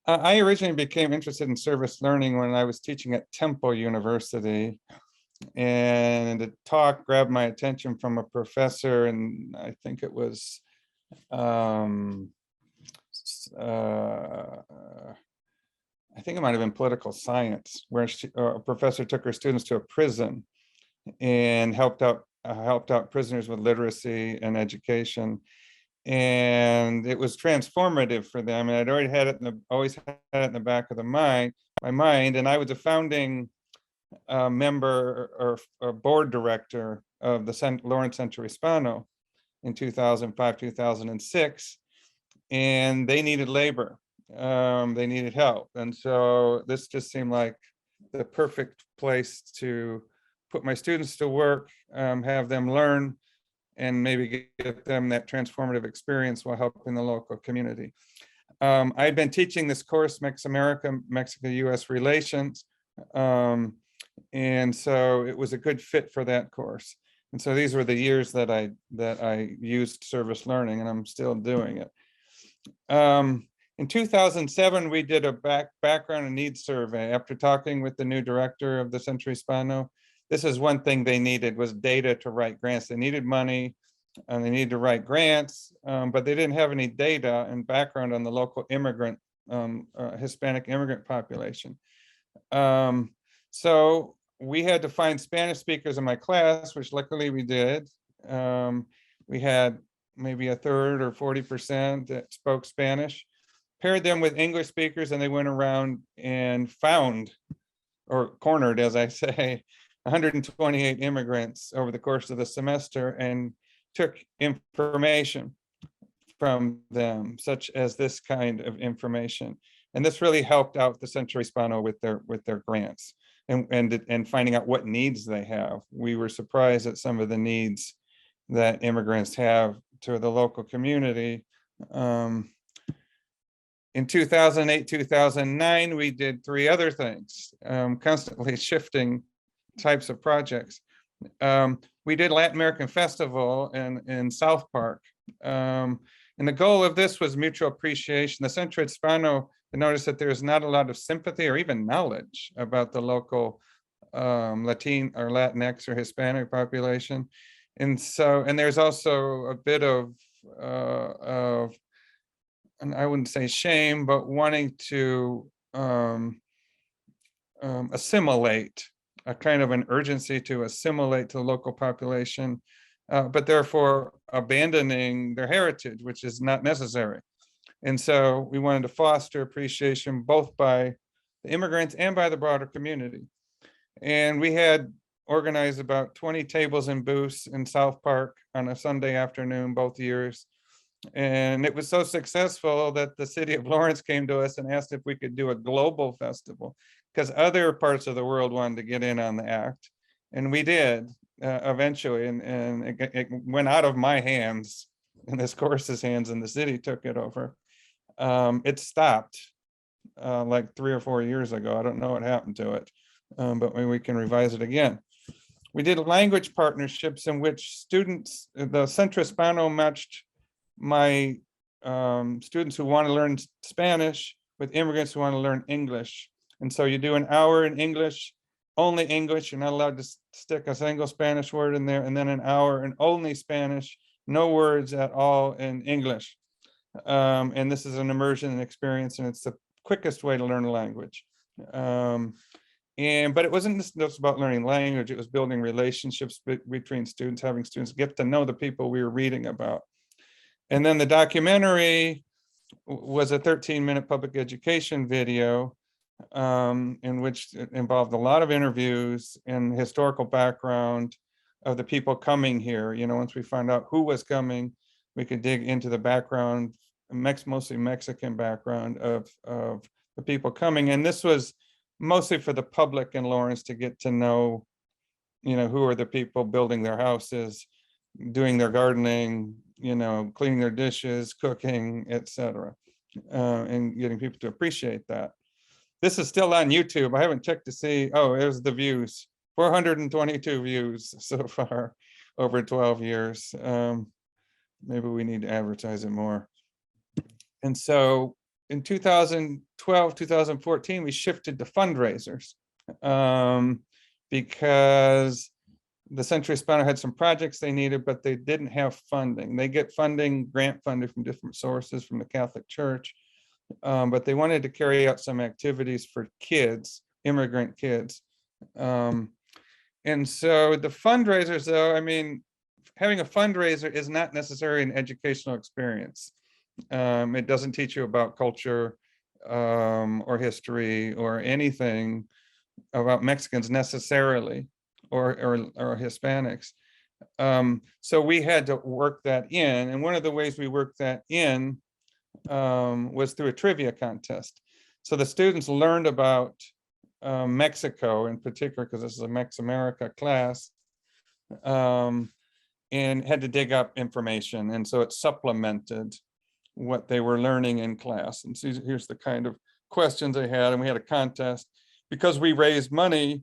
I originally became interested in service learning when I was teaching at Temple University, and a talk grabbed my attention from a professor, and I think it was um, uh, I think it might have been political science, where a professor took her students to a prison and helped out prisoners with literacy and education, and it was transformative for them. And I'd already had it always had it in the back of my mind. And I was a founding member or board director of the Lawrence Centro Hispano in 2005, 2006, and they needed labor. They needed help. And so this just seemed like the perfect place to put my students to work, have them learn, and maybe get them that transformative experience while helping the local community. I'd been teaching this course, Mexamerica, Mexico-US Relations, and so it was a good fit for that course. And so these were the years that I used service learning, and I'm still doing it. In 2007, we did a background and needs survey after talking with the new director of the Centro Hispano. This is one thing they needed, was data to write grants. They needed money and they needed to write grants, but they didn't have any data and background on the local immigrant, Hispanic immigrant population. So we had to find Spanish speakers in my class, which luckily we did. We had maybe a third or 40% that spoke Spanish, paired them with English speakers, and they went around and found, or cornered, as I say, 128 immigrants over the course of the semester and took information from them, such as this kind of information. And this really helped out the Centro Hispano with their grants and finding out what needs they have. We were surprised at some of the needs that immigrants have to the local community. In 2008, 2009, we did 3 other things, constantly shifting types of projects. We did Latin American Festival in South Park. And the goal of this was mutual appreciation. The Centro Hispano noticed that there's not a lot of sympathy or even knowledge about the local Latin or Latinx or Hispanic population. And there's also a bit of and I wouldn't say shame, but wanting to assimilate, a kind of an urgency to assimilate to the local population, but therefore abandoning their heritage, which is not necessary. And so we wanted to foster appreciation both by the immigrants and by the broader community. And we had organized about 20 tables and booths in South Park on a Sunday afternoon, both years. And it was so successful that the city of Lawrence came to us and asked if we could do a global festival, because other parts of the world wanted to get in on the act. And we did eventually, and it went out of my hands and this course's hands, and the city took it over. It stopped like 3 or 4 years ago. I don't know what happened to it, but maybe we can revise it again. We did language partnerships in which students, the Centro Hispano matched my students who want to learn Spanish with immigrants who want to learn English. And so you do an hour in English, only English. You're not allowed to stick a single Spanish word in there, and then an hour in only Spanish, no words at all in English. And this is an immersion experience, and it's the quickest way to learn a language. But it wasn't just about learning language, it was building relationships between students, having students get to know the people we were reading about. And then the documentary was a 13-minute public education video in which it involved a lot of interviews and historical background of the people coming here. You know, once we found out who was coming, we could dig into the background, mostly Mexican background of the people coming. And this was mostly for the public in Lawrence to get to know, you know, who are the people building their houses, doing their gardening, you know, cleaning their dishes, cooking, etc., and getting people to appreciate that. This is still on YouTube. I haven't checked to see. Oh, there's the views. 422 views so far over 12 years. Maybe we need to advertise it more. And so in 2012, 2014, we shifted to fundraisers because the Centro Hispano had some projects they needed, but they didn't have funding. They get funding, grant funding from different sources from the Catholic Church, but they wanted to carry out some activities for kids, immigrant kids. And so the fundraisers, though, I mean, having a fundraiser is not necessarily an educational experience. It doesn't teach you about culture or history or anything about Mexicans necessarily, or Hispanics. So we had to work that in. And one of the ways we worked that in was through a trivia contest. So the students learned about Mexico in particular, because this is a Mexamerica class, and had to dig up information. And so it supplemented what they were learning in class. And so here's the kind of questions they had. And we had a contest. Because we raised money,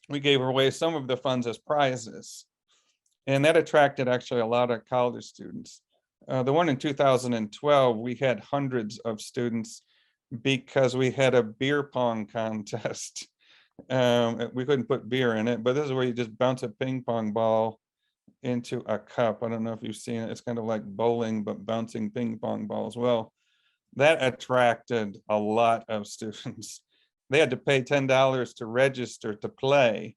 we gave away some of the funds as prizes. And that attracted actually a lot of college students. The one in 2012, we had hundreds of students because we had a beer pong contest. We couldn't put beer in it, but this is where you just bounce a ping pong ball into a cup. I don't know if you've seen it. It's kind of like bowling, but bouncing ping pong balls. Well, that attracted a lot of students. They had to pay $10 to register to play,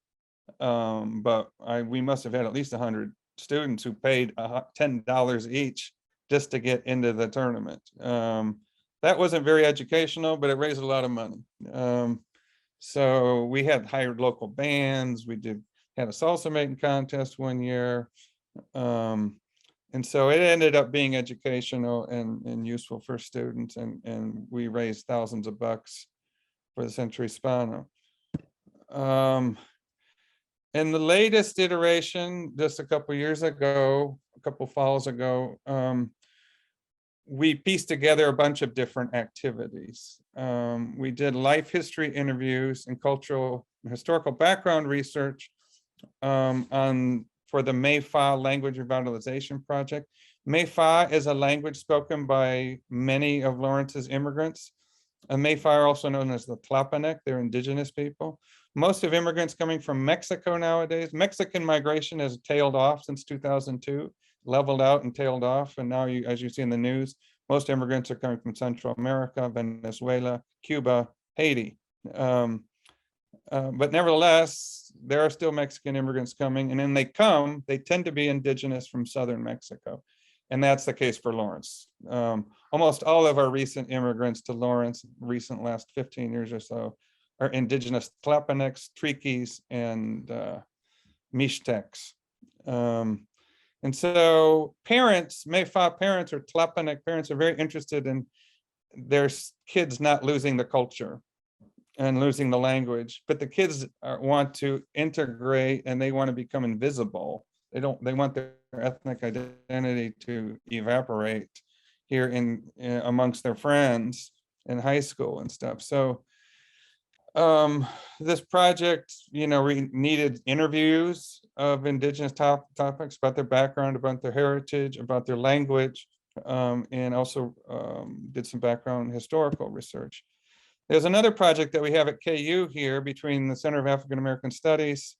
but we must have had at least 100 students who paid $10 each just to get into the tournament. That wasn't very educational, but it raised a lot of money. So we had hired local bands. We had a salsa making contest one year. And so it ended up being educational and useful for students. And we raised thousands of bucks for the Centro Hispano. In the latest iteration, just a couple years ago, a couple falls ago, we pieced together a bunch of different activities. We did life history interviews and cultural and historical background research for the Mayfa Language Revitalization Project. Mayfa is a language spoken by many of Lawrence's immigrants. Mayfa are also known as the Tlapanec. They're indigenous people. Most of immigrants coming from Mexico nowadays. Mexican migration has tailed off since 2002, leveled out and tailed off. And now, as you see in the news, most immigrants are coming from Central America, Venezuela, Cuba, Haiti. But nevertheless, there are still Mexican immigrants coming. And when they come, they tend to be indigenous from southern Mexico. And that's the case for Lawrence. Almost all of our recent immigrants to Lawrence, recent last 15 years or so, are indigenous Tlapanecs, Triquis, and Mixtecs. And so parents, Mayfa parents or Tlapanec parents, are very interested in their kids not losing the culture and losing the language, but the kids want to integrate and they want to become invisible. They want their ethnic identity to evaporate here amongst their friends in high school and stuff. So this project, we needed interviews of indigenous topics about their background, about their heritage, about their language, and also did some background historical research. There's another project that we have at KU here between the Center of African American Studies.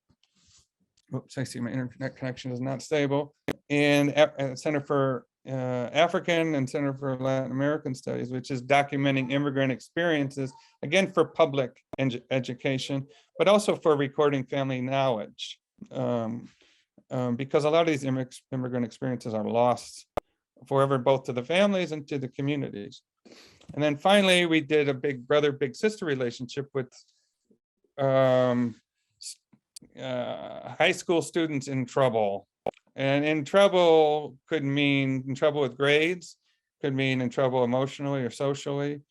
Oops, I see my internet connection is not stable. And Center for African and Center for Latin American Studies, which is documenting immigrant experiences, again, for public education, but also for recording family knowledge. Because a lot of these immigrant experiences are lost forever, both to the families and to the communities. And then finally, we did a big brother, big sister relationship with high school students in trouble. And in trouble could mean in trouble with grades, could mean in trouble emotionally or socially.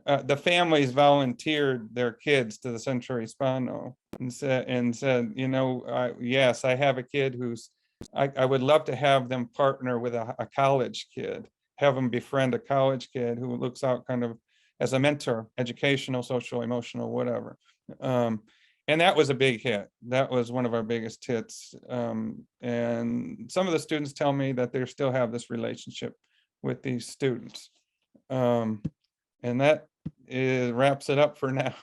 The families volunteered their kids to the Centro Hispano and said, yes, I have a kid who's, I would love to have them partner with a college kid, have them befriend a college kid who looks out kind of as a mentor, educational, social, emotional, whatever. And that was a big hit. That was one of our biggest hits. And some of the students tell me that they still have this relationship with these students. And that wraps it up for now.